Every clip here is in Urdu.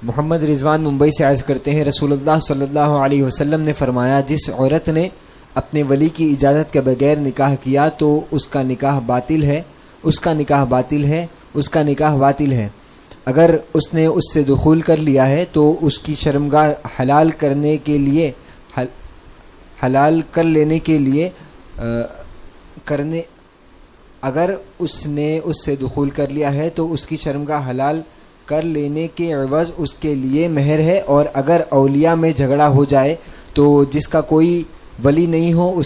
محمد رضوان ممبئی سے عرض کرتے ہیں رسول اللہ صلی اللہ علیہ وسلم نے فرمایا جس عورت نے اپنے ولی کی اجازت کے بغیر نکاح کیا تو اس کا نکاح باطل ہے، اس کا نکاح باطل ہے، اس کا نکاح باطل ہے۔ اگر اس نے اس سے دخول کر لیا ہے تو اس کی شرمگاہ حلال کرنے کے لیے حلال کر لینے کے لیے اگر اس نے اس سے دخول کر لیا ہے تو اس کی شرمگاہ حلال کر لینے کے عوض اس کے لیے مہر ہے، اور اگر اولیاء میں جھگڑا ہو جائے تو جس کا کوئی ولی نہیں ہو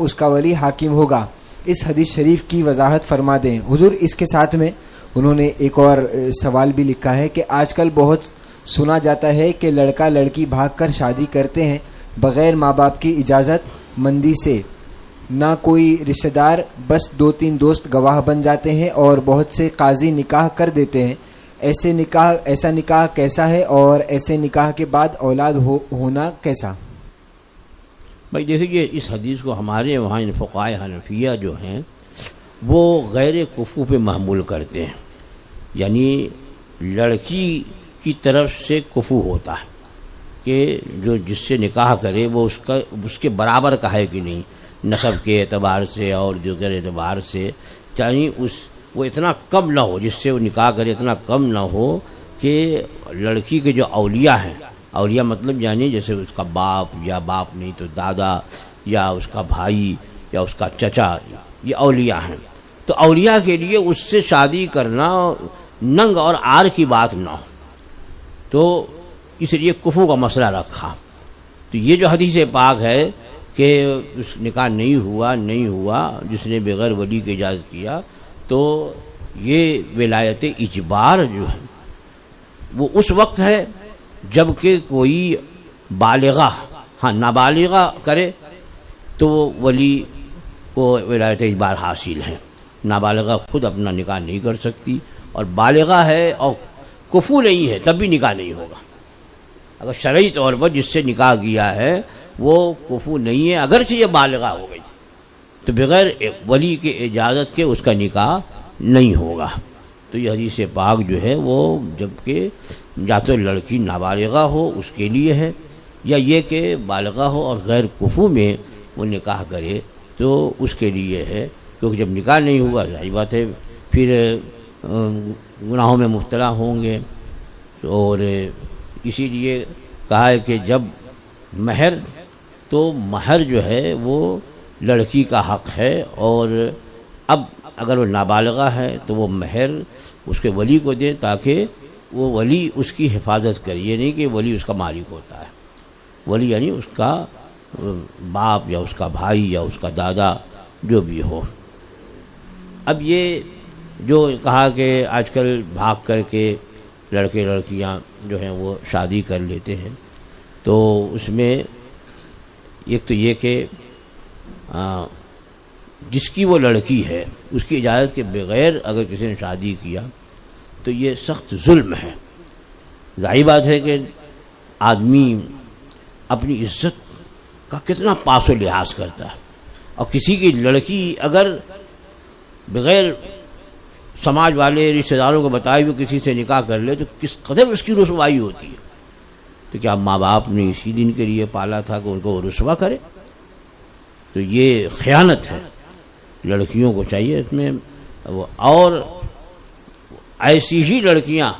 اس کا ولی حاکم ہوگا۔ اس حدیث شریف کی وضاحت فرما دیں حضور۔ اس کے ساتھ میں انہوں نے ایک اور سوال بھی لکھا ہے کہ آج کل بہت سنا جاتا ہے کہ لڑکا لڑکی بھاگ کر شادی کرتے ہیں بغیر ماں باپ کی اجازت مندی سے، نہ کوئی رشتہ دار، بس 2-3 دوست گواہ بن جاتے ہیں اور بہت سے قاضی نکاح کر دیتے ہیں۔ ایسا نکاح کیسا ہے اور ایسے نکاح کے بعد اولاد ہونا کیسا؟ بھائی دیکھیے، اس حدیث کو ہمارے وہاں فقہائے حنفیہ جو ہیں وہ غیر کفو پہ محمول کرتے ہیں، یعنی لڑکی کی طرف سے کفو ہوتا ہے کہ جو جس سے نکاح کرے وہ اس کے برابر کا ہے کہ نہیں، نسب کے اعتبار سے اور دیگر اعتبار سے، چاہیے وہ اتنا کم نہ ہو، جس سے وہ نکاح کرے اتنا کم نہ ہو کہ لڑکی کے جو اولیاء ہیں، اولیاء مطلب یعنی جیسے اس کا باپ یا باپ نہیں تو دادا یا اس کا بھائی یا اس کا چچا، یہ اولیاء ہیں، تو اولیاء کے لیے اس سے شادی کرنا ننگ اور عار کی بات نہ ہو، تو اس لیے کفو کا مسئلہ رکھا۔ تو یہ جو حدیث پاک ہے کہ اس نکاح نہیں ہوا جس نے بغیر ولی کی اجازت کیا، تو یہ ولایت اجبار جو ہے وہ اس وقت ہے جب کہ کوئی بالغہ، نابالغہ کرے تو ولی کو ولایت اجبار حاصل ہے۔ نابالغہ خود اپنا نکاح نہیں کر سکتی، اور بالغہ ہے اور کفو نہیں ہے تب بھی نکاح نہیں ہوگا۔ اگر شرعی طور پر جس سے نکاح کیا ہے وہ کفو نہیں ہے، اگرچہ یہ بالغہ ہو گئی، تو بغیر ولی کے اجازت کے اس کا نکاح نہیں ہوگا۔ تو یہ حدیث پاک جو ہے وہ جبکہ یا تو لڑکی نابالغہ ہو اس کے لیے ہے، یا یہ کہ بالغہ ہو اور غیر کفو میں وہ نکاح کرے تو اس کے لیے ہے، کیونکہ جب نکاح نہیں ہوا ظاہر بات ہے پھر گناہوں میں مبتلا ہوں گے۔ اور اسی لیے کہا ہے کہ جب مہر جو ہے وہ لڑکی کا حق ہے، اور اب اگر وہ نابالغہ ہے تو وہ مہر اس کے ولی کو دے تاکہ وہ ولی اس کی حفاظت کرے، یہ نہیں کہ ولی اس کا مالک ہوتا ہے، ولی یعنی اس کا باپ یا اس کا بھائی یا اس کا دادا جو بھی ہو۔ اب یہ جو کہا کہ آج کل بھاگ کر کے لڑکے لڑکیاں جو ہیں وہ شادی کر لیتے ہیں، تو اس میں ایک تو یہ کہ جس کی وہ لڑکی ہے اس کی اجازت کے بغیر اگر کسی نے شادی کیا تو یہ سخت ظلم ہے۔ ظاہر بات ہے کہ آدمی اپنی عزت کا کتنا پاس و لحاظ کرتا ہے، اور کسی کی لڑکی اگر بغیر سماج والے رشتہ داروں کو بتائے ہوئے کسی سے نکاح کر لے تو کس قدر اس کی رسوائی ہوتی ہے۔ تو کیا ماں باپ نے اسی دن کے لیے پالا تھا کہ ان کو رسوا کرے؟ تو یہ خیانت ہے، لڑکیوں کو چاہیے اس میں، اور ایسی ہی لڑکیاں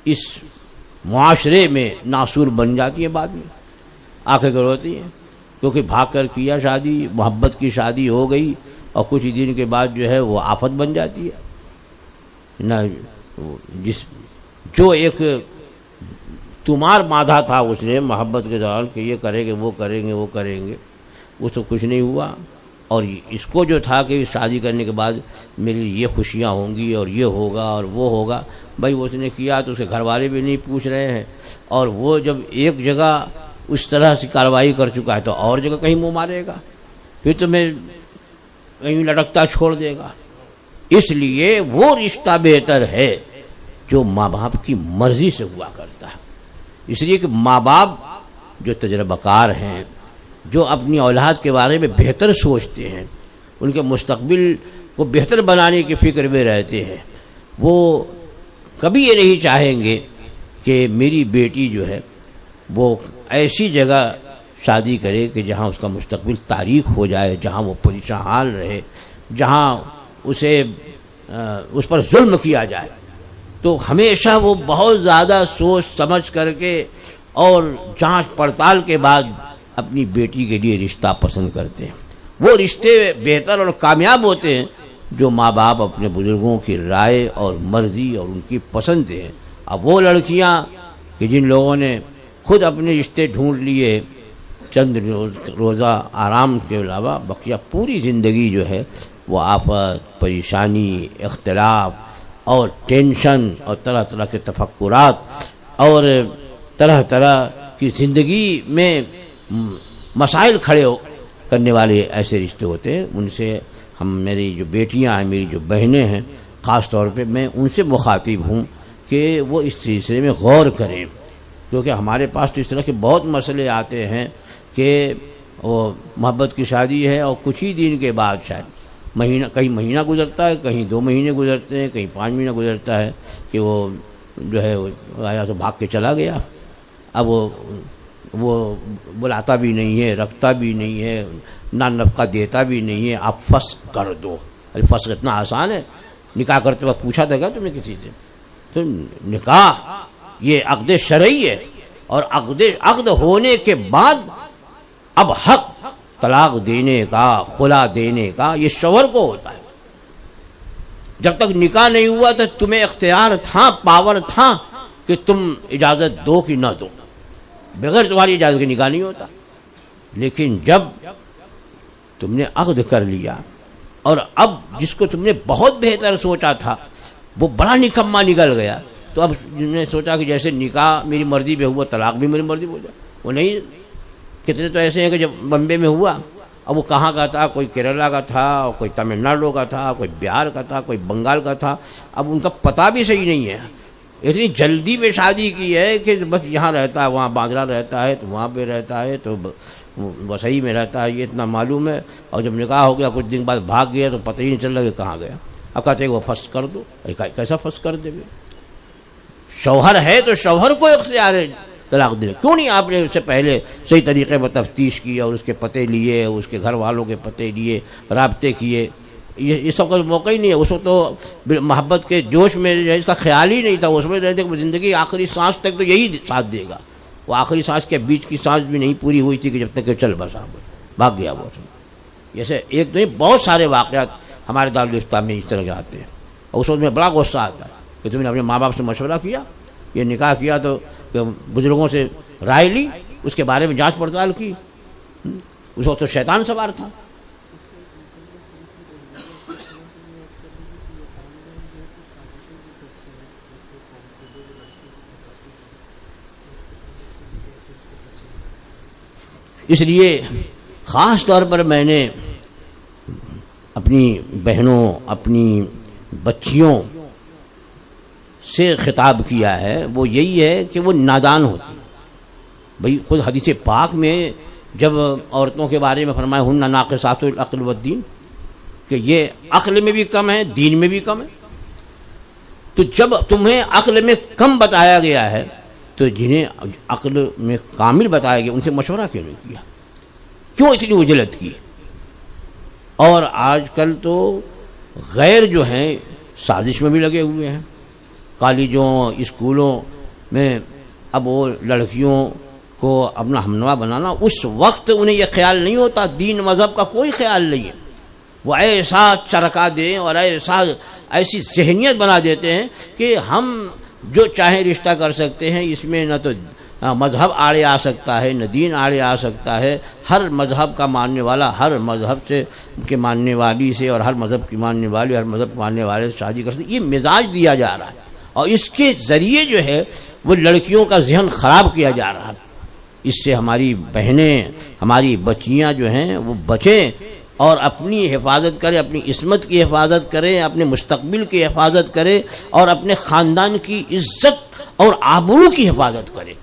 اس معاشرے میں ناسور بن جاتی ہیں، بعد میں آنکھیں گروتی ہیں، کیونکہ بھاگ کر کیا شادی، محبت کی شادی ہو گئی اور کچھ دن کے بعد جو ہے وہ آفت بن جاتی ہے نہ۔ جو ایک تمہار باندھا تھا اس نے محبت کے دوران کہ یہ کریں گے وہ کریں گے، وہ تو کچھ نہیں ہوا، اور اس کو جو تھا کہ شادی کرنے کے بعد میری یہ خوشیاں ہوں گی اور یہ ہوگا اور وہ ہوگا، بھائی وہ اس نے کیا تو اس کے گھر والے بھی نہیں پوچھ رہے ہیں، اور وہ جب ایک جگہ اس طرح سے کارروائی کر چکا ہے تو اور جگہ کہیں منہ مارے گا، پھر تمہیں کہیں لٹکتا چھوڑ دے گا۔ اس لیے وہ رشتہ بہتر ہے جو ماں باپ کی مرضی سے ہوا کرتا ہے، اس لیے کہ ماں باپ جو تجربہ کار ہیں، جو اپنی اولاد کے بارے میں بہتر سوچتے ہیں، ان کے مستقبل کو بہتر بنانے کی فکر میں رہتے ہیں، وہ کبھی یہ نہیں چاہیں گے کہ میری بیٹی جو ہے وہ ایسی جگہ شادی کرے کہ جہاں اس کا مستقبل تاریک ہو جائے، جہاں وہ پریشان حال رہے، جہاں اس پر ظلم کیا جائے. تو ہمیشہ وہ بہت زیادہ سوچ سمجھ کر کے اور جانچ پڑتال کے بعد اپنی بیٹی کے لیے رشتہ پسند کرتے ہیں. وہ رشتے بہتر اور کامیاب ہوتے ہیں جو ماں باپ اپنے بزرگوں کی رائے اور مرضی اور ان کی پسند ہیں. اب وہ لڑکیاں کہ جن لوگوں نے خود اپنے رشتے ڈھونڈ لیے، چند روزہ آرام کے علاوہ بقیہ پوری زندگی جو ہے وہ آفت، پریشانی، اختلاف اور ٹینشن اور طرح طرح کے تفکرات اور طرح طرح کی زندگی میں مسائل کھڑے کرنے والے ایسے رشتے ہوتے ہیں. ان سے میری جو بیٹیاں ہیں، میری جو بہنیں ہیں، خاص طور پہ میں ان سے مخاطب ہوں کہ وہ اس سلسلے میں غور کریں، کیونکہ ہمارے پاس تو اس طرح کے بہت مسئلے آتے ہیں کہ وہ محبت کی شادی ہے اور کچھ ہی دن کے بعد شاید کہیں مہینہ گزرتا ہے، کہیں 2 مہینے گزرتے ہیں، کہیں 5 مہینہ گزرتا ہے کہ وہ جو ہے آیا تو بھاگ کے چلا گیا. اب وہ بلاتا بھی نہیں ہے، رکھتا بھی نہیں ہے، نہ نفقہ دیتا بھی نہیں ہے. آپ فسخ کر دو. ارے فسخ اتنا آسان ہے؟ نکاح کرتے وقت پوچھا تھا کیا تم نے کسی سے؟ تو نکاح یہ عقد شرعی ہے، اور عقد ہونے کے بعد اب حق طلاق دینے کا، خلا دینے کا یہ شوہر کو ہوتا ہے. جب تک نکاح نہیں ہوا تو تمہیں اختیار تھا، پاور تھا کہ تم اجازت دو کہ نہ دو. بغیر تمہاری اجازت کے نکاح نہیں ہوتا. لیکن جب تم نے عقد کر لیا اور اب جس کو تم نے بہت بہتر سوچا تھا وہ بڑا نکما نکل گیا، تو اب جن نے سوچا کہ جیسے نکاح میری مرضی پہ ہوا، طلاق بھی میری مرضی پہ ہو جائے. وہ نہیں. کتنے تو ایسے ہیں کہ جب بمبے میں ہوا، اب وہ کہاں کا تھا، کوئی کیرلا کا تھا، کوئی تمل ناڈو کا تھا، کوئی بہار کا تھا، کوئی بنگال کا تھا. اب ان کا پتہ بھی صحیح نہیں ہے. اتنی جلدی میں شادی کی ہے کہ بس یہاں رہتا ہے، وہاں باندرا رہتا ہے، تو وہاں پہ رہتا ہے، تو وسئی میں رہتا ہے، یہ اتنا معلوم ہے. اور جب نکاح ہو گیا کچھ دن بعد بھاگ گیا تو پتہ ہی نہیں چل رہا کہ کہاں گیا. اب کہتے ہیں وہ فسخ کر دو. کیسا فسخ کر دے گے؟ شوہر ہے تو شوہر کو اختیار ہے طلاق دینے. کیوں نہیں آپ نے اس سے پہلے صحیح طریقے پر تفتیش کی اور اس کے پتے لیے، اس کے گھر والوں کے پتے لیے، رابطے کیے؟ یہ سب کا موقع ہی نہیں ہے. اس وقت تو محبت کے جوش میں اس کا خیال ہی نہیں تھا. اس میں رہتے کہ زندگی آخری سانس تک تو یہی ساتھ دے گا. وہ آخری سانس کے بیچ کی سانس بھی نہیں پوری ہوئی تھی کہ جب تک کہ چل بسا بھاگ گیا. وہ جیسے ایک نہیں بہت سارے واقعات ہمارے دارالفتہ میں اس طرح کے آتے ہیں. اور اس وقت میں بڑا غصہ آتا ہے کہ تم نے اپنے ماں باپ سے مشورہ کیا، یہ نکاح کیا تو بزرگوں سے رائے لی، اس کے بارے میں جانچ پڑتال کی. اس وقت تو شیطان سوار تھا. اس لیے خاص طور پر میں نے اپنی بہنوں، اپنی بچیوں سے خطاب کیا ہے، وہ یہی ہے کہ وہ نادان ہوتی. بھئی خود حدیث پاک میں جب عورتوں کے بارے میں فرمایا ہن ناقصات العقل والدین، کہ یہ عقل میں بھی کم ہے، دین میں بھی کم ہے. تو جب تمہیں عقل میں کم بتایا گیا ہے تو جنہیں عقل میں کامل بتایا گیا ان سے مشورہ کیوں نہیں کیا؟ کیوں اتنی اجلت کی؟ اور آج کل تو غیر جو ہیں سازش میں بھی لگے ہوئے ہیں. کالجوں، اسکولوں میں اب وہ لڑکیوں کو اپنا ہمنوا بنانا، اس وقت انہیں یہ خیال نہیں ہوتا، دین مذہب کا کوئی خیال نہیں ہے. وہ ایسا چرکا دیں اور ایسی ذہنیت بنا دیتے ہیں کہ ہم جو چاہیں رشتہ کر سکتے ہیں، اس میں نہ تو مذہب آڑے آ سکتا ہے، نہ دین آڑے آ سکتا ہے. ہر مذہب کا ماننے والا ہر مذہب سے کے ماننے والی سے، اور ہر مذہب کی ماننے والی ہر مذہب کے ماننے والے سے شادی کر سکتے. یہ مزاج دیا جا رہا ہے اور اس کے ذریعے جو ہے وہ لڑکیوں کا ذہن خراب کیا جا رہا ہے. اس سے ہماری بہنیں، ہماری بچیاں جو ہیں وہ بچیں اور اپنی حفاظت کریں، اپنی عصمت کی حفاظت کریں، اپنے مستقبل کی حفاظت کریں اور اپنے خاندان کی عزت اور آبرو کی حفاظت کریں.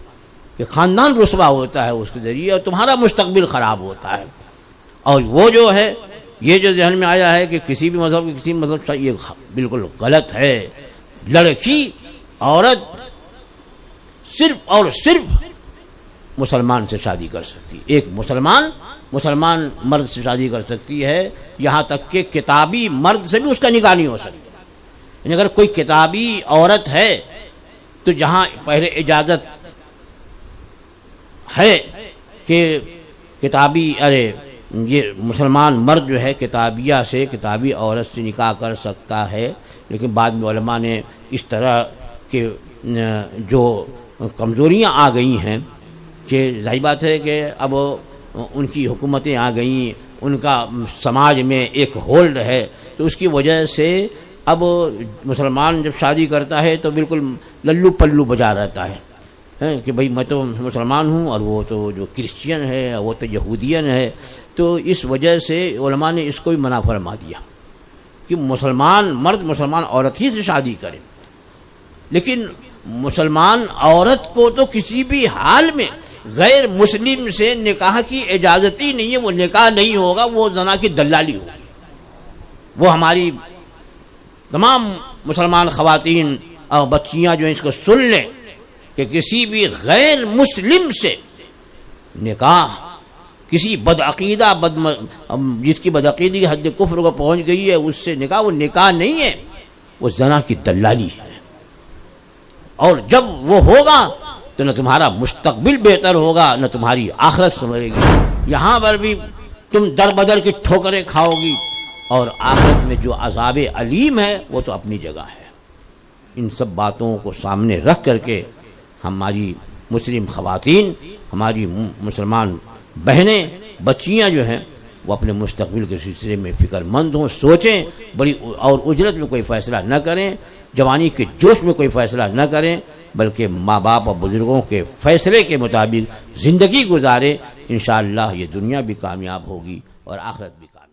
کہ خاندان رسوا ہوتا ہے اس کے ذریعے اور تمہارا مستقبل خراب ہوتا ہے. اور وہ جو ہے یہ جو ذہن میں آیا ہے کہ کسی بھی مذہب کی کسی مذہب سے، یہ بالکل غلط ہے. لڑکی عورت صرف اور صرف مسلمان سے شادی کر سکتی ہے. ایک مسلمان مرد سے شادی کر سکتی ہے، یہاں تک کہ کتابی مرد سے بھی اس کا نکاح نہیں ہو سکتا. یعنی اگر کوئی کتابی عورت ہے تو جہاں پہلے اجازت ہے کہ کتابی یہ مسلمان مرد جو ہے کتابیہ سے کتابی عورت سے نکاح کر سکتا ہے، لیکن بعد میں علماء نے اس طرح کے جو کمزوریاں آ گئی ہیں کہ ظاہر بات ہے کہ اب ان کی حکومتیں آ گئیں، ان کا سماج میں ایک ہولڈ ہے، تو اس کی وجہ سے اب مسلمان جب شادی کرتا ہے تو بالکل للو پلو بجا رہتا ہے کہ بھئی میں تو مسلمان ہوں اور وہ تو جو کرسچین ہے وہ تو یہودین ہے. تو اس وجہ سے علماء نے اس کو بھی منع فرما دیا کہ مسلمان مرد مسلمان عورت ہی سے شادی کرے. لیکن مسلمان عورت کو تو کسی بھی حال میں غیر مسلم سے نکاح کی اجازت ہی نہیں ہے، وہ نکاح نہیں ہوگا، وہ زنا کی دلالی ہوگی. وہ ہماری تمام مسلمان خواتین اور بچیاں جو ہیں اس کو سن لیں کہ کسی بھی غیر مسلم سے نکاح، کسی بدعقیدہ جس کی بدعقیدی حد کفر کو پہنچ گئی ہے اس سے نکاح، وہ نکاح نہیں ہے، وہ زنا کی دلالی ہے. اور جب وہ ہوگا تو نہ تمہارا مستقبل بہتر ہوگا نہ تمہاری آخرت سنورے گی. یہاں پر بھی تم در بدر کی ٹھوکریں کھاؤ گی اور آخرت میں جو عذاب علیم ہے وہ تو اپنی جگہ ہے. ان سب باتوں کو سامنے رکھ کر کے ہماری مسلم خواتین، ہماری مسلمان بہنیں، بچیاں جو ہیں وہ اپنے مستقبل کے سلسلے میں فکر مند ہوں، سوچیں بڑی، اور اجرت میں کوئی فیصلہ نہ کریں، جوانی کے جوش میں کوئی فیصلہ نہ کریں، بلکہ ماں باپ اور بزرگوں کے فیصلے کے مطابق زندگی گزاریں. انشاءاللہ یہ دنیا بھی کامیاب ہوگی اور آخرت بھی کامیاب.